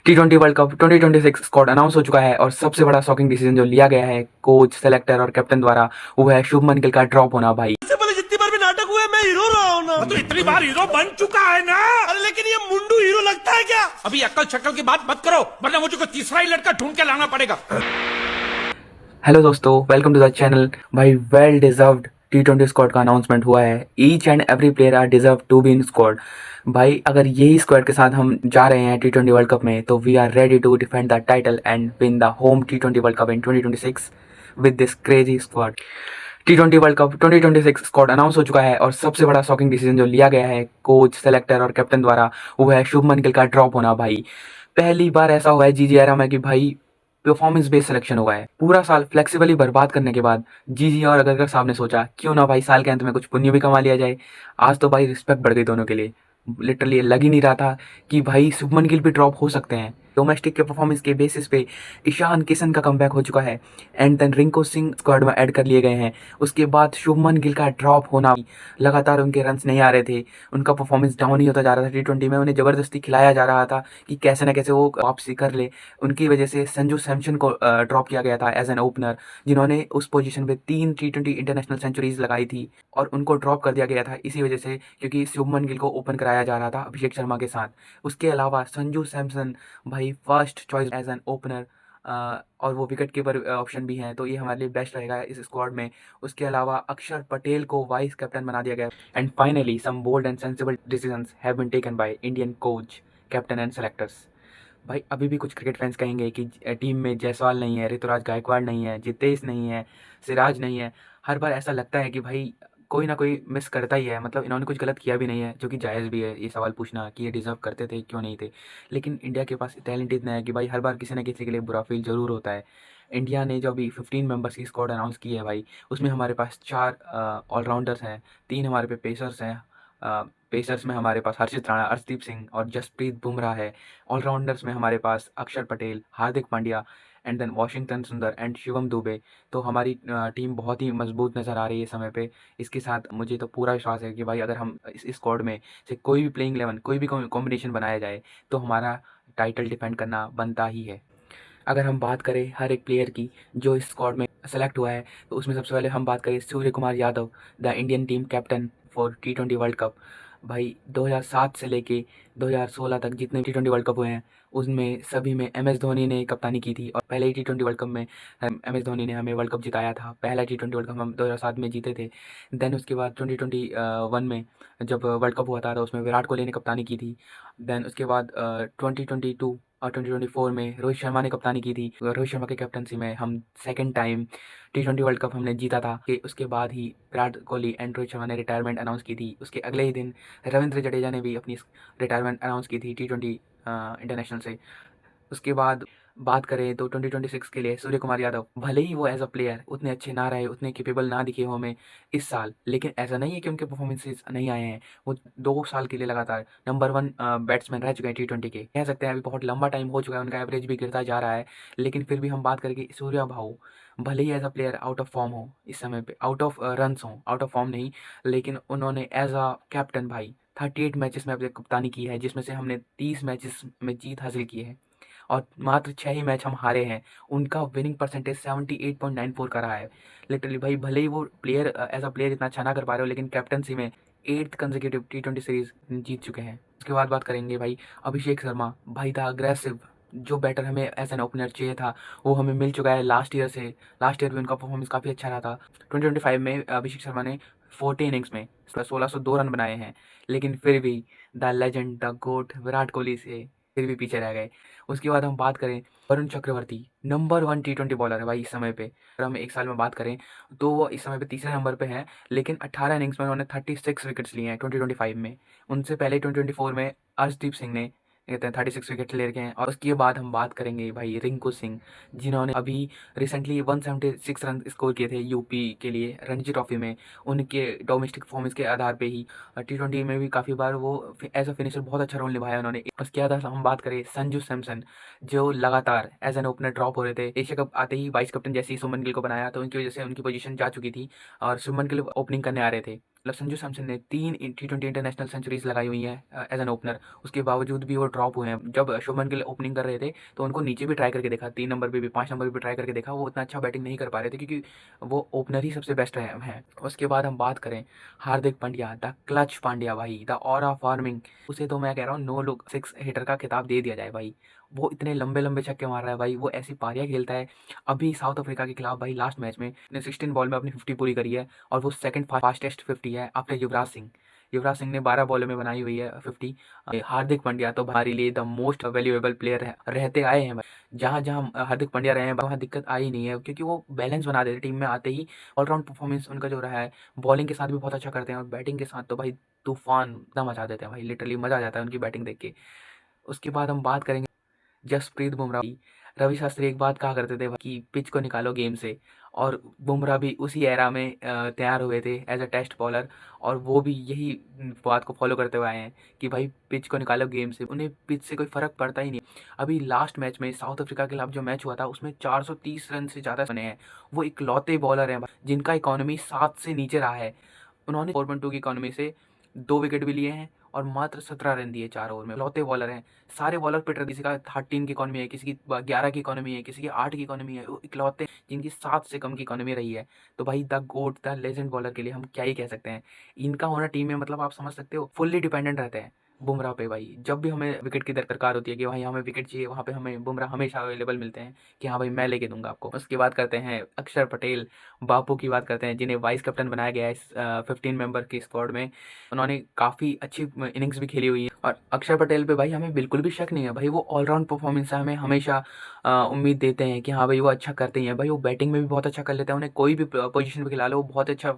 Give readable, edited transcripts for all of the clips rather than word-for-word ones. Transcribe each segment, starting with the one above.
T20 world cup 2026 squad announce हो चुका है और सबसे बड़ा शॉकिंग डिसीजन जो लिया गया है कोच, सेलेक्टर और कैप्टन द्वारा वो है शुभमन गिल का ड्रॉप होना भाई। इससे पहले जितनी बार भी नाटक हुए मैं हीरो रहा हूं ना। तो इतनी बार हीरो बन चुका है ना। अरे लेकिन ये मुंडू हीरो लगता है क्या? अभी अक्ल शक्ल की बात मत करो वरना मुझे को तीसरा ही लड़का ढूंढ के लाना पड़ेगा। हेलो दोस्तों, वेलकम टू द चैनल। भाई वेल डिजर्व्ड T20 स्क्वाड का अनाउंसमेंट हुआ है। Each and every player are deserve to be in squad. भाई अगर यही स्क्वाड के साथ हम जा रहे हैं T20 वर्ल्ड कप में तो we are ready to defend the title and win the home T20 world cup in 2026 with this crazy squad. T20 world cup 2026 squad announce हो चुका है और सबसे बड़ा शॉकिंग डिसीजन जो लिया गया है कोच, सेलेक्टर और कैप्टन द्वारा वो है शुभमन गिल का ड्रॉप होना। भाई पहली बार ऐसा हुआ है जीजी एरा में कि भाई परफॉर्मेंस बेस्ड सिलेक्शन हुआ है। पूरा साल फ्लेक्सिबली बर्बाद करने के बाद जीजी और अगर साहब ने सोचा क्यों ना भाई साल के अंत में कुछ पुण्य भी कमा लिया जाए। आज तो भाई रिस्पेक्ट बढ़ गई दोनों के लिए। लिटरली लग ही नहीं रहा था कि भाई शुभमन गिल भी ड्रॉप हो सकते हैं। डोमेस्टिक के परफॉर्मेंस के बेसिस पे ईशान किशन का कमबैक हो चुका है and then Rinku Singh squad में ऐड कर लिए गए हैं। उसके बाद शुभमन गिल का ड्रॉप होना, लगातार उनके रन्स नहीं आ रहे थे, उनका परफॉर्मेंस डाउन ही होता जा रहा था। T20 में उन्हें ज़बरदस्ती खिलाया जा रहा था कि कैसे ना कैसे वो वापसी कर ले। उनकी वजह से संजू सैमसन को ड्रॉप किया गया था एज एन ओपनर, जिन्होंने उस पोजीशन पे 3 T20 इंटरनेशनल सेंचुरीज लगाई थी और उनको ड्रॉप कर दिया गया था इसी वजह से, क्योंकि शुभमन गिल को ओपन कराया जा रहा था अभिषेक शर्मा के साथ। उसके अलावा संजू सैमसन भाई first choice as an opener और वो विकेट कीपर ऑप्शन भी हैं, तो ये हमारे लिए बेस्ट रहेगा इस स्क्वाड में। उसके अलावा अक्षर पटेल को वाइस कैप्टन बना दिया गया। And finally some bold and sensible decisions have been taken by Indian coach, captain and selectors. भाई अभी भी कुछ क्रिकेट फैंस कहेंगे कि टीम में जायसवाल नहीं है, ऋतुराज गायकवाड़ नहीं है, जितेश नहीं है, सिराज नहीं है। हर बार ऐसा लगता है कि भाई कोई ना कोई मिस करता ही है। मतलब इन्होंने कुछ गलत किया भी नहीं है, जो कि जायज़ भी है ये सवाल पूछना कि ये डिज़र्व करते थे क्यों नहीं थे। लेकिन इंडिया के पास टैलेंट इतना है कि भाई हर बार किसी न किसी के लिए बुरा फील ज़रूर होता है। इंडिया ने जो अभी 15 मेंबर्स की स्क्वाड अनाउंस की है भाई, उसमें हमारे पास 4 ऑलराउंडर्स हैं, 3 हमारे पे पेसर्स हैं। पेसर्स में हमारे पास हर्षित राणा, अर्शदीप सिंह और जसप्रीत बुमराह है। ऑलराउंडर्स में हमारे पास अक्षर Patel, Hardik Pandya and then Washington सुंदर एंड शिवम दुबे। तो हमारी टीम बहुत ही मजबूत नज़र आ रही है समय पे। इसके साथ मुझे तो पूरा विश्वास है कि भाई अगर हम इस स्क्वाड में से कोई भी प्लेइंग 11 कोई भी कॉम्बिनेशन बनाया जाए तो हमारा टाइटल डिफेंड करना बनता ही है। अगर हम बात करें हर एक प्लेयर की जो इस स्क्वाड में सेलेक्ट हुआ है, तो उसमें सबसे पहले हम बात करें Suryakumar Yadav, the Indian team captain for T20 world cup. भाई 2007 से लेके 2016 तक जितने T20 वर्ल्ड कप हुए हैं उसमें सभी में MS धोनी ने कप्तानी की थी और पहले ही T20 वर्ल्ड कप में MS धोनी ने हमें वर्ल्ड कप जिताया था। पहला T20 वर्ल्ड कप हम 2007 में जीते थे। देन उसके बाद 2021 में जब वर्ल्ड कप हुआ था तो उसमें विराट कोहली ने कप्तानी की थी। देन उसके बाद 2022 और 2024 में रोहित शर्मा ने कप्तानी की थी। रोहित शर्मा की कैप्टनसी में हम second time T20 world cup हमने जीता था। कि उसके बाद ही विराट कोहली एंड रोहित शर्मा ने रिटायरमेंट अनाउंस की थी। उसके अगले ही दिन रविंद्र जडेजा ने भी अपनी रिटायरमेंट अनाउंस की थी T20 इंटरनेशनल से। उसके बाद बात करें तो 2026 के लिए सूर्य कुमार यादव, भले ही वो एज अ प्लेयर उतने अच्छे ना रहे, उतने केपेबल ना दिखे हो हमें इस साल, लेकिन ऐसा नहीं है कि उनके परफॉर्मेंसेस नहीं आए हैं। वो 2 साल के लिए लगातार नंबर 1 बैट्समैन रह चुके हैं T20 के। कह सकते हैं अभी बहुत लंबा टाइम हो चुका है, उनका एवरेज भी गिरता जा रहा है। लेकिन फिर भी हम बात करें कि सूर्या भाऊ भले ही as a player out of form हो इस समय पे, आउट ऑफ रन्स हो, आउट ऑफ फॉर्म नहीं, लेकिन उन्होंने एज अ कैप्टन भाई 38 मैचेस में अपनी कप्तानी की है, जिसमें से हमने 30 मैचेस में जीत हासिल की है और मात्र 6 ही मैच हम हारे हैं। उनका विनिंग परसेंटेज 78.94 का रहा है। लिटरली भाई भले ही वो प्लेयर एज अ प्लेयर इतना अच्छा ना कर पा रहे हो, लेकिन कैप्टनसी में 8th कंसेक्यूटिव T20 सीरीज जीत चुके हैं। उसके बाद बात करेंगे भाई अभिषेक शर्मा, भाई था अग्रेसिव, जो बैटर हमें एज एन ओपनर चाहिए था वो हमें मिल चुका है लास्ट ईयर से। लास्ट ईयर भी उनका परफॉर्मेंस काफ़ी अच्छा रहा था। 2025 में अभिषेक शर्मा ने 40 इनिंग्स में 1602 रन बनाए हैं, लेकिन फिर भी द लेजेंड, द गोट विराट कोहली से फिर भी पीछे रह गए। उसके बाद हम बात करें Varun Chakravarthy, number 1 T20 bowler है भाई इस समय पे। अगर हम एक साल में बात करें तो वो इस समय पे तीसरे नंबर पे है, लेकिन 18 इनिंग्स में उन्होंने 36 विकेट्स लिए हैं 2025 में। उनसे पहले 2024 में अर्शदीप सिंह ने कहते हैं 36 विकेट ले रखे हैं। और उसके बाद हम बात करेंगे भाई रिंकू सिंह, जिन्होंने अभी रिसेंटली 176 रन स्कोर किए थे यूपी के लिए रणजी ट्रॉफी में। उनके डोमेस्टिक परफॉर्मेंस के आधार पे ही T20 में भी काफ़ी बार वो एज अ फिनिशर बहुत अच्छा रोल निभाया उन्होंने। उसके बाद हम बात करें संजू सैमसन, जो लगातार एज एन ओपनर ड्रॉप हो रहे थे। एशिया कप आते ही वाइस कैप्टन जैसे ही सुमन गिल को बनाया तो उनकी वजह से उनकी पोजीशन जा चुकी थी और सुमन गिल ओपनिंग करने आ रहे थे। मतलब संजू सैमसन ने 3 T20 इंटरनेशनल सेंचुरीज लगाई हुई हैं एज एन ओपनर। उसके बावजूद भी वो ड्रॉप हुए हैं। जब शुभमन गिल ओपनिंग कर रहे थे तो उनको नीचे भी ट्राई करके देखा, 3 नंबर पे भी 5 नंबर पे भी ट्राई करके देखा, वो उतना अच्छा बैटिंग नहीं कर पा रहे थे क्योंकि वो ओपनर ही सबसे बेस्ट है। उसके बाद हम बात करें हार्दिक पांड्या, द क्लच पांड्या भाई, द ऑरा फार्मिंग, उसे तो मैं कह रहा हूँ नो लुक सिक्स हिटर का खिताब दे दिया जाए भाई। वो इतने लंबे लंबे छक्के मार रहा है भाई, वो ऐसी पारियां खेलता है। अभी साउथ अफ्रीका के खिलाफ भाई लास्ट मैच में ने 16 बॉल में अपनी 50 पूरी करी है और वो सेकंड फास्टेस्ट 50 है आफ्टर युवराज सिंह ने 12 बॉलों में बनाई हुई है 50। हार्दिक पांड्या तो हमारे लिए द मोस्ट वैल्यूएबल प्लेयर रहते आए हैं भाई। जहाँ जहाँ हार्दिक पांड्या रहे हैं वहाँ दिक्कत आई नहीं है क्योंकि वो बैलेंस बना देते टीम में आते ही। ऑलराउंड परफॉर्मेंस उनका जो रहा है, बॉलिंग के साथ भी बहुत अच्छा करते हैं और बैटिंग के साथ तो भाई तूफान एकदम मचा देते हैं भाई, लिटरली मजा आ जाता है उनकी बैटिंग देख के। उसके बाद हम बात करेंगे जसप्रीत बुमराह की। रवि शास्त्री एक बात कहा करते थे कि पिच को निकालो गेम से, और बुमराह भी उसी एरा में तैयार हुए थे एज अ टेस्ट बॉलर, और वो भी यही बात को फॉलो करते हुए आए हैं कि भाई पिच को निकालो गेम से। उन्हें पिच से कोई फ़र्क पड़ता ही नहीं। अभी लास्ट मैच में साउथ अफ्रीका के खिलाफ जो मैच हुआ था उसमें 430 रन से ज़्यादा बने हैं। वो इकलौते बॉलर हैं जिनका इकॉनमी 7 से नीचे रहा है। उन्होंने 4.2 की इकॉनमी से 2 विकेट भी लिए हैं और मात्र 17 रन दिए 4 ओवर में। लौते बॉलर हैं, सारे बॉलर पिट रहे, किसी का 13 की इकॉनमी है, किसी की 11 की इकॉनमी है, किसी की 8 की इकॉनमी है। वो इकलौते जिनकी 7 से कम की इकॉनमी रही है। तो भाई the goat, the legend bowler के लिए हम क्या ही कह सकते हैं। इनका होना टीम में मतलब आप समझ सकते हो फुल्ली डिपेंडेंट रहते हैं बुमराह पे भाई। जब भी हमें विकेट की दरकार होती है कि भाई हमें विकेट चाहिए, वहाँ पे हमें बुमराह हमेशा अवेलेबल मिलते हैं कि हाँ भाई मैं लेके दूंगा आपको। उसकी बात करते हैं अक्षर पटेल, बापू की बात करते हैं, जिन्हें वाइस कैप्टन बनाया गया है इस 15 मेंबर की स्क्वाड में। उन्होंने काफ़ी अच्छी इनिंग्स भी खेली हुई है और अक्षर पटेल पे भाई हमें बिल्कुल भी शक नहीं है भाई। वो ऑलराउंड परफॉर्मेंस से हमें हमेशा उम्मीद देते हैं कि हाँ भाई वो अच्छा करते ही हैं भाई। वो बैटिंग में भी बहुत अच्छा कर लेते हैं, उन्हें कोई भी पोजीशन पे खिला लो वो बहुत अच्छा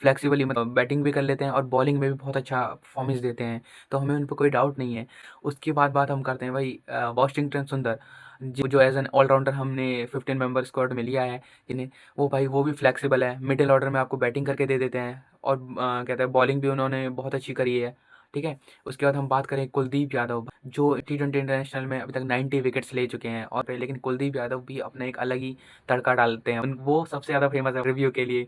फ्लेक्सिबली मतलब बैटिंग भी कर लेते हैं और बॉलिंग में भी बहुत अच्छा परफॉर्मेंस देते हैं। तो हमें उन पर कोई डाउट नहीं है। उसके बाद बात हम करते हैं भाई वॉशिंगटन सुंदर, जो एज एन ऑलराउंडर हमने 15 मेंबर स्क्वाड में लिया है जिन्हें, वो भाई वो भी फ्लेक्सिबल है, मिडिल ऑर्डर में आपको बैटिंग करके दे देते हैं और कहते हैं बॉलिंग भी उन्होंने बहुत अच्छी करी है। ठीक है। उसके बाद हम बात करें कुलदीप यादव, जो T20 इंटरनेशनल में अभी तक 90 विकेट्स ले चुके हैं और लेकिन कुलदीप यादव भी अपना एक अलग ही तड़का डालते हैं। वो सबसे ज़्यादा फेमस है रिव्यू के लिए।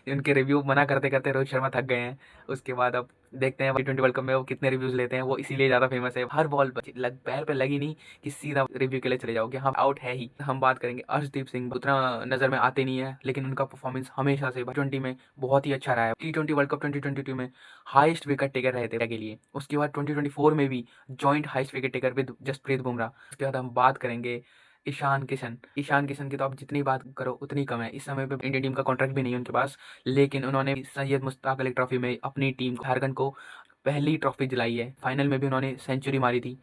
उनके रिव्यू मना करते करते रोहित शर्मा थक गए हैं। उसके बाद अब देखते हैं T20 वर्ल्ड कप में वो कितने रिव्यूज लेते हैं। वो इसीलिए ज़्यादा फेमस है, हर बॉल पैर पे लगी नहीं कि सीधा रिव्यू के लिए चले जाओगे, हाँ आउट है ही। हम बात करेंगे अर्शदीप सिंह, उतना नज़र में आते नहीं है लेकिन उनका परफॉर्मेंस हमेशा से T20 में बहुत ही अच्छा रहा है। T20 वर्ल्ड कप 2022 में हाईएस्ट विकेट टेकर रहे थे इंडिया के लिए। उसके बाद 2024 में भी joint highest wicket taker with Jasprit Bumrah. उसके बाद हम बात करेंगे ईशान किशन की तो आप जितनी बात करो उतनी कम है। इस समय पे इंडियन टीम का कॉन्ट्रैक्ट भी नहीं है उनके पास, लेकिन उन्होंने सैयद मुश्ताक अली ट्रॉफी में अपनी टीम झारखंड को पहली ट्रॉफी दिलाई है। फाइनल में भी उन्होंने सेंचुरी मारी थी।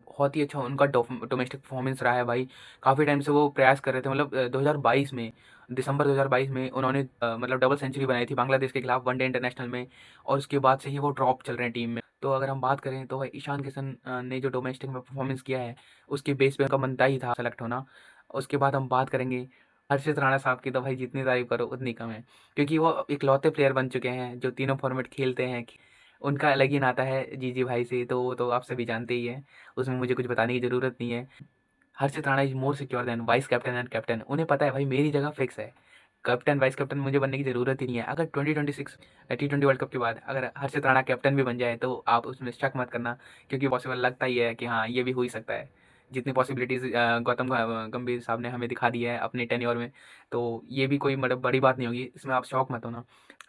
बहुत ही अच्छा उनका डोमेस्टिक परफॉर्मेंस रहा है भाई। काफ़ी टाइम से वो प्रयास कर रहे थे, मतलब 2022 में, दिसंबर 2022 में उन्होंने मतलब डबल सेंचुरी बनाई थी बांग्लादेश के खिलाफ वनडे इंटरनेशनल में, और उसके बाद से ही वो ड्रॉप चल रहे हैं टीम में। तो अगर हम बात करें तो भाई ईशान किशन ने जो डोमेस्टिक में परफॉर्मेंस किया है उसके बेस पे उनका बनता ही था सेलेक्ट होना। उसके बाद हम बात करेंगे हर्षित राणा साहब की, तो भाई जितनी तारीफ करो उतनी कम है क्योंकि वो इकलौते प्लेयर बन चुके हैं जो तीनों फॉर्मेट खेलते हैं। उनका अलग ही नाता है जीजी भाई से, तो वो तो आप सभी जानते ही हैं, उसमें मुझे कुछ बताने की ज़रूरत नहीं है। Harshit Rana is more secure than vice captain and captain. उन्हें पता है भाई मेरी जगह फिक्स है, कैप्टन वाइस कैप्टन मुझे बनने की ज़रूरत ही नहीं है। अगर 2026 T20 वर्ल्ड कप के बाद अगर हर्षित राणा कैप्टन भी बन जाए तो आप उसमें शक मत करना, क्योंकि पॉसिबल लगता ही है कि हाँ ये भी हो ही सकता है। जितनी पॉसिबिलिटीज़ गौतम गंभीर साहब ने हमें दिखा दी है अपने टेन्योर में, तो ये भी कोई मतलब बड़ी बात नहीं होगी, इसमें आप शौक मत होना।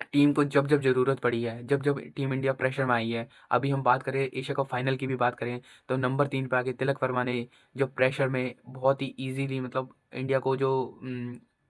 टीम को जब जब ज़रूरत पड़ी है, जब जब टीम इंडिया प्रेशर में आई है, अभी हम बात करें एशिया कप फाइनल की भी बात करें तो नंबर 3 पे आके तिलक वर्मा ने जो प्रेशर में बहुत ही ईजीली मतलब इंडिया को जो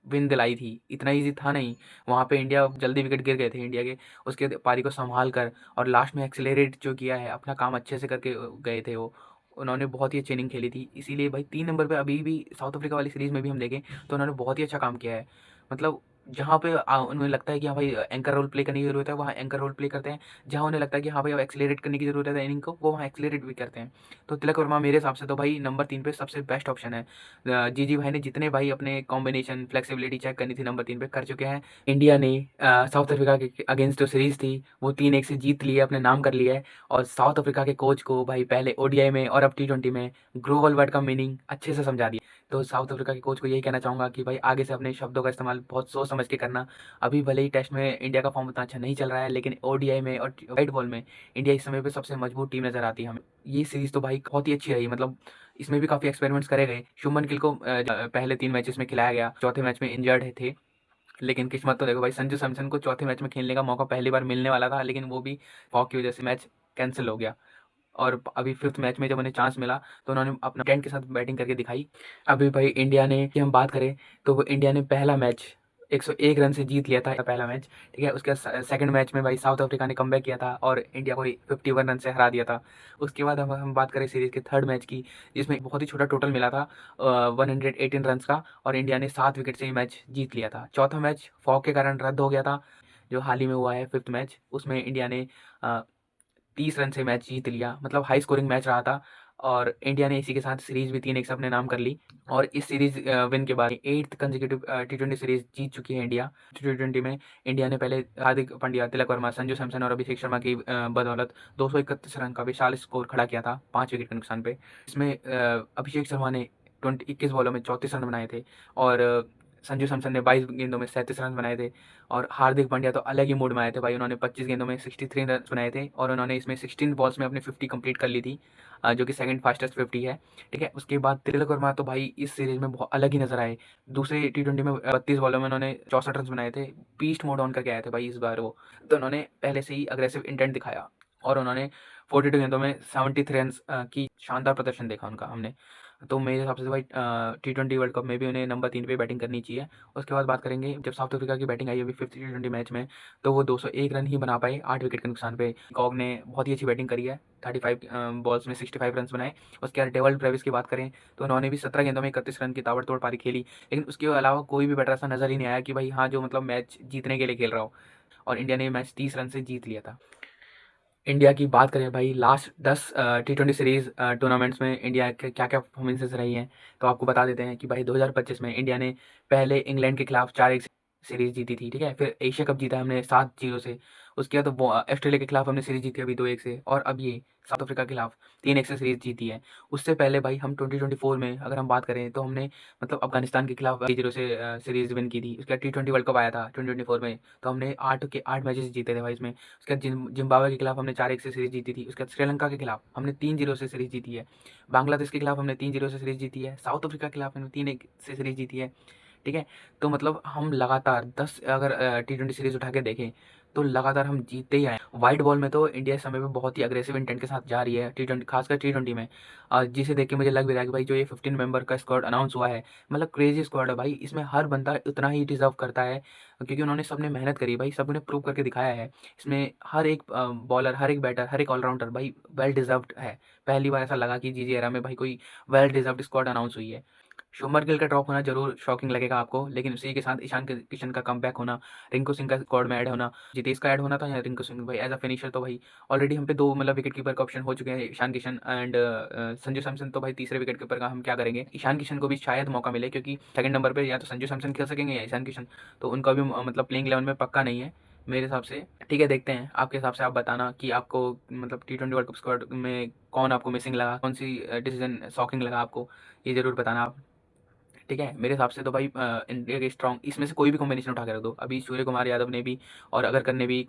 विन दिलाई थी, इतना ईजी था नहीं। वहाँ पे इंडिया जल्दी विकेट गिर गए थे इंडिया के, उसके पारी को संभाल कर और लास्ट में एक्सेलरेट जो किया है, अपना काम अच्छे से करके गए थे वो। उन्होंने बहुत ही अच्छी इनिंग खेली थी, इसीलिए भाई 3 नंबर पे अभी भी साउथ अफ्रीका वाली सीरीज़ में भी हम देखें तो उन्होंने बहुत ही अच्छा काम किया है। मतलब जहाँ पे उन्हें लगता है कि हाँ भाई एंकर रोल प्ले करने की ज़रूरत है, वहाँ एंकर रोल प्ले करते हैं। जहाँ उन्हें लगता है कि हाँ भाई अब एक्सेलरेट करने की ज़रूरत है इनिंग को, वो वहाँ एक्सेलरेट भी करते हैं। तो तिलक वर्मा मेरे हिसाब से तो भाई नंबर 3 पे सबसे बेस्ट ऑप्शन है। जीजी भाई ने जितने भाई अपने कॉम्बिनेशन फ्लेक्सिबिलिटी चेक करनी थी नंबर 3 पे कर चुके हैं। इंडिया ने साउथ अफ्रीका के अगेंस्ट जो सीरीज़ थी वो 3-1 से जीत ली है, अपने नाम कर लिया है। और साउथ अफ्रीका के कोच को भाई पहले ODI में और अब T20 में ग्लोबल वर्ड का मीनिंग अच्छे से समझा दिया। तो साउथ अफ्रीका के कोच को यही कहना चाहूँगा कि भाई आगे से अपने शब्दों का इस्तेमाल बहुत सोच समझ समझ के करना। अभी भले ही टेस्ट में इंडिया का फॉर्म उतना अच्छा नहीं चल रहा है, लेकिन ओडीआई में और वाइट बॉल में इंडिया इस समय पे सबसे मजबूत टीम नजर आती है हमें। ये सीरीज तो भाई बहुत ही अच्छी रही, मतलब इसमें भी काफी एक्सपेरिमेंट्स करे गए। शुभमन गिल को पहले 3 मैचेस में खिलाया गया, चौथे मैच में इंजर्ड थे, लेकिन किस्मत तो देखो भाई, संजू सैमसन को चौथे मैच में खेलने का मौका पहली बार मिलने वाला था, लेकिन वो भी फॉग की वजह से मैच कैंसिल हो गया। और अभी 5th मैच में जब उन्हें चांस मिला तो उन्होंने अपना टेंट के साथ बैटिंग करके दिखाई। अभी भाई इंडिया ने की हम बात करें तो वो इंडिया ने पहला मैच 101 रन से जीत लिया था, पहला मैच, ठीक है। उसके सेकंड मैच में भाई साउथ अफ्रीका ने कमबैक किया था और इंडिया को 51 रन से हरा दिया था। उसके बाद हम बात करें सीरीज के थर्ड मैच की, जिसमें बहुत ही छोटा टोटल मिला था 118 रन का, और इंडिया ने 7 विकेट से ये मैच जीत लिया था। चौथा मैच फॉग के कारण रद्द हो गया था, जो हाल ही में हुआ है 5th मैच, उसमें इंडिया ने 30 रन से मैच जीत लिया, मतलब हाई स्कोरिंग मैच रहा था। और इंडिया ने इसी के साथ सीरीज भी 3-1 से अपने नाम कर ली, और इस सीरीज विन के बाद 8th कंसेक्यूटिव T20 सीरीज जीत चुकी है इंडिया। T20 में इंडिया ने पहले हार्दिक पांड्या, तिलक वर्मा, संजू सैमसन और अभिषेक शर्मा की बदौलत 231 रन का विशाल स्कोर खड़ा किया था 5 विकेट के नुकसान पे। इसमें अभिषेक शर्मा ने 21 बॉलों में 34 रन बनाए थे, और संजू सैमसन ने 22 गेंदों में 37 रन बनाए थे, और हार्दिक पांड्या तो अलग ही मूड में आए थे भाई, उन्होंने 25 गेंदों में 63 रन बनाए थे, और उन्होंने इसमें 16 बॉल्स में अपनी 50 कंप्लीट कर ली थी, जो कि सेकंड फास्टेस्ट 50 है, ठीक है। उसके बाद तिलक वर्मा तो भाई इस सीरीज में बहुत अलग ही नजर आए। दूसरे T20 में 32 बॉलों में उन्होंने 64 रन बनाए थे, बीस्ट मोड ऑन करके आए थे भाई इस बार वो, तो उन्होंने पहले से ही अग्रेसिव इंटेंट दिखाया, और उन्होंने 42 गेंदों में 73 रन की शानदार प्रदर्शन देखा उनका हमने। तो मेरे हिसाब से भाई T20 वर्ल्ड कप में भी उन्हें नंबर 3 पे बैटिंग करनी चाहिए। उसके बाद बात करेंगे जब साउथ अफ्रीका की बैटिंग आई अभी 5th T20 मैच में, तो वो 201 रन ही बना पाए 8 विकेट के नुकसान पे। कॉग ने बहुत ही अच्छी बैटिंग करी है, 35 बॉल्स में 65 रन बनाए। उसके बाद डेवल ब्रेविस की बात करें तो उन्होंने भी 17 गेंदों में 31 रन की ताबड़तोड़ पारी खेली, लेकिन उसके अलावा कोई भी बैटर ऐसा नजर ही नहीं आया कि भाई हाँ जो मतलब मैच जीतने के लिए खेल रहा हो, और इंडिया ने मैच 30 रन से जीत लिया था। इंडिया की बात करें भाई, लास्ट 10 T20 सीरीज टूर्नामेंट्स में इंडिया के क्या क्या परफॉर्मेंसेस रही हैं, तो आपको बता देते हैं कि भाई 2025 में इंडिया ने पहले इंग्लैंड के खिलाफ 4-1 सीरीज जीती थी, ठीक है। फिर एशिया कप जीता हमने 7-0 से। उसके बाद तो ऑस्ट्रेलिया के खिलाफ हमने सीरीज जीती अभी 2-1 से, और अब ये साउथ अफ्रीका के खिलाफ 3-1 से सीरीज जीती है। उससे पहले भाई हम 2024 में अगर हम बात करें तो हमने मतलब अफगानिस्तान के खिलाफ 0 से सीरीज विन की थी। उसके बाद T20 वर्ल्ड कप आया था 2024 में, तो हमने 8 के 8 मैचेस जीते थे भाई इसमें। उसके बाद जिम्बाब्वे के खिलाफ हमने 4-1 से सीरीज जीती थी। उसके बाद श्रीलंका के खिलाफ हमने 3-0 से सीरीज जीती है। बांग्लादेश के खिलाफ हमने 3-0 से सीरीज जीती है। साउथ अफ्रीका के खिलाफ हमने 3-1 से सीरीज जीती है, ठीक है। तो मतलब हम लगातार 10 अगर T20 सीरीज उठा के देखें तो लगातार हम जीतते ही आए। वाइट बॉल में तो इंडिया इस समय पे बहुत ही अग्रेसिव इंटेंट के साथ जा रही है T20, खासकर T20 में, जिसे देख के मुझे लग भी रहा है कि भाई जो ये 15 मेंबर का स्क्वाड अनाउंस हुआ है, मतलब क्रेजी स्क्वाड है भाई। इसमें हर बंदा उतना ही डिजर्व करता है, क्योंकि उन्होंने सबने मेहनत करी भाई, सबने प्रूव करके दिखाया है। इसमें हर एक बॉलर, हर एक बैटर, हर एक ऑलराउंडर भाई वेल डिजर्व्ड है। पहली बार ऐसा लगा कि जीजी एरा में भाई कोई वेल डिजर्व्ड स्क्वाड अनाउंस हुई है। शुभमन गिल का ड्रॉप होना जरूर शॉकिंग लगेगा आपको, लेकिन उसी के साथ ईशान किशन का कमबैक होना, रिंकू सिंह का स्क्वाड में ऐड होना, जितेश का ऐड होना था, या रिंकू सिंह भाई एज अ फिनिशर, तो भाई ऑलरेडी हम पे 2 मतलब विकेट कीपर का ऑप्शन हो चुके हैं, ईशान किशन एंड संजू सैमसन। तो भाई तीसरे विकेट कीपर का हम क्या करेंगे? ईशान किशन को भी शायद मौका मिले, क्योंकि सेकंड नंबर पे या तो संजू सैमसन खेल सकेंगे या ईशान किशन, तो उनका भी मतलब प्लेइंग 11 में पक्का नहीं है मेरे हिसाब से, ठीक है। देखते हैं आपके हिसाब से, आप बताना कि आपको मतलब T20 वर्ल्ड कप स्क्वाड में कौन आपको मिसिंग लगा, कौन सी डिसीजन शॉकिंग लगा आपको, ये जरूर बताना आप, ठीक है। मेरे हिसाब से तो भाई इंडिया के स्ट्रॉन्ग इसमें से कोई भी कॉम्बिनेशन उठा के रख दो। अभी सूर्य कुमार यादव ने भी और अगरकर ने भी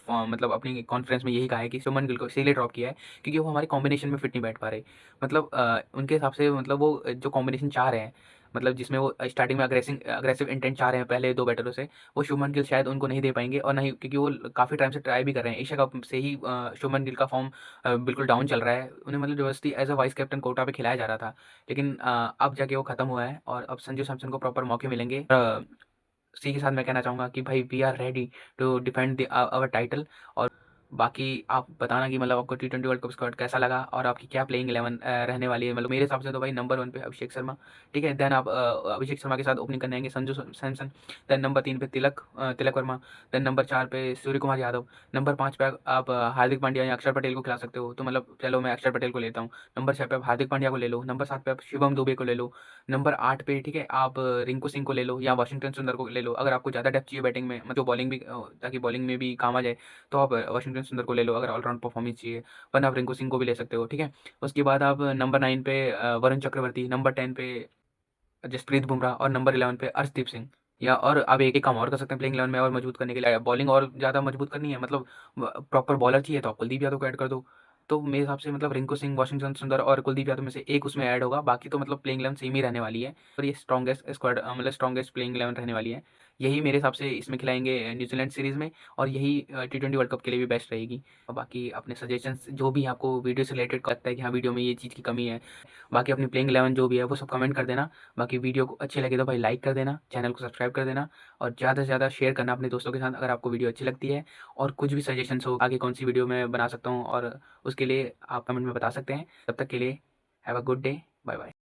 मतलब अपनी कॉन्फ्रेंस में यही कहा है कि शुभमन गिल को इसीलिए ड्रॉप किया है क्योंकि वो हमारे कॉम्बिनेशन में फिट नहीं बैठ पा रहे। मतलब उनके हिसाब से मतलब वो जो कॉम्बिनेशन चाह रहे हैं, मतलब जिसमें वो स्टार्टिंग में अग्रेसिव इंटेंट चाह रहे हैं पहले 2 बैटरों से, वो शुभमन गिल शायद उनको नहीं दे पाएंगे, और नहीं क्योंकि वो काफ़ी टाइम से ट्राई भी कर रहे हैं। एशिया कप से ही शुभमन गिल का फॉर्म बिल्कुल डाउन चल रहा है। उन्हें मतलब जबरदस्ती as a vice captain quota पे खिलाया जा रहा था, लेकिन अब जाके वो खत्म हुआ है, और अब संजू सैमसन को प्रॉपर मौके मिलेंगे। इसी के साथ मैं कहना चाहूँगा कि भाई we are ready to defend our title. और बाकी आप बताना कि मतलब आपको T20 वर्ल्ड कप स्क्वाड कैसा लगा, और आपकी क्या प्लेइंग 11 रहने वाली है। मतलब मेरे हिसाब से तो भाई नंबर 1 पे अभिषेक शर्मा, ठीक है। देन आप अभिषेक शर्मा के साथ ओपनिंग करने आएंगे संजू सैमसन। देन नंबर 3 पे तिलक वर्मा। देन नंबर 4 पे सूर्य कुमार यादव। नंबर 5 पे आप हार्दिक पांड्या या अक्षर पटेल को खिला सकते हो, तो मतलब चलो मैं अक्षर पटेल को लेता हूँ। नंबर 6 पे आप हार्दिक पांड्या को ले लो। नंबर 7 पे आप शिवम दुबे को ले लो। नंबर 8 पे ठीक है आप रिंकू सिंह को ले लो, या वाशिंगटन सुंदर को ले लो। अगर आपको ज़्यादा डेप्थ चाहिए बैटिंग में, मतलब बॉलिंग भी ताकि बॉलिंग में भी काम आ जाए, तो आप वाशिंगटन सुंदर को ले लो अगर ऑलराउंड परफॉर्मेंस चाहिए, वरना आप रिंकू सिंह को भी ले सकते हो, ठीक है। उसके बाद आप नंबर 9 पे वरुण चक्रवर्ती, नंबर 10 पे जसप्रीत बुमराह, और नंबर 11 पे अर्शदीप सिंह, या और अब एक काम और कर सकते हैं प्लेइंग 11 में और मजबूत करने के लिए, बॉलिंग और ज़्यादा मजबूत करनी है, मतलब प्रॉपर बॉलर चाहिए तो आप कुलदीप यादव को ऐड कर दो। तो मेरे हिसाब से मतलब रिंकू सिंह, वाशिंगटन सुंदर और कुलदीप यादव में से एक उसमें ऐड होगा, बाकी तो मतलब प्लेइंग 11 सेम ही रहने वाली है। और ये स्ट्रॉन्गेस्ट स्क्वाड मतलब स्ट्रॉन्गेस्ट प्लेइंग 11 रहने वाली है। यही मेरे हिसाब से इसमें खिलाएंगे न्यूजीलैंड सीरीज़ में, और यही T20 वर्ल्ड कप के लिए भी बेस्ट रहेगी। और बाकी अपने सजेशंस जो भी आपको वीडियो से रिलेटेड लगता है कि हाँ वीडियो में ये चीज़ की कमी है, बाकी अपनी प्लेइंग 11 जो भी है वो सब कमेंट कर देना। बाकी वीडियो को अच्छी लगे तो भाई लाइक कर देना, चैनल को सब्सक्राइब कर देना, और ज़्यादा से ज़्यादा शेयर करना अपने दोस्तों के साथ अगर आपको वीडियो अच्छी लगती है। और कुछ भी सजेशंस हो आगे कौन सी वीडियो मैं बना सकता हूँ, और उसके लिए आप कमेंट में बता सकते हैं। तब तक के लिए have a good day, bye bye.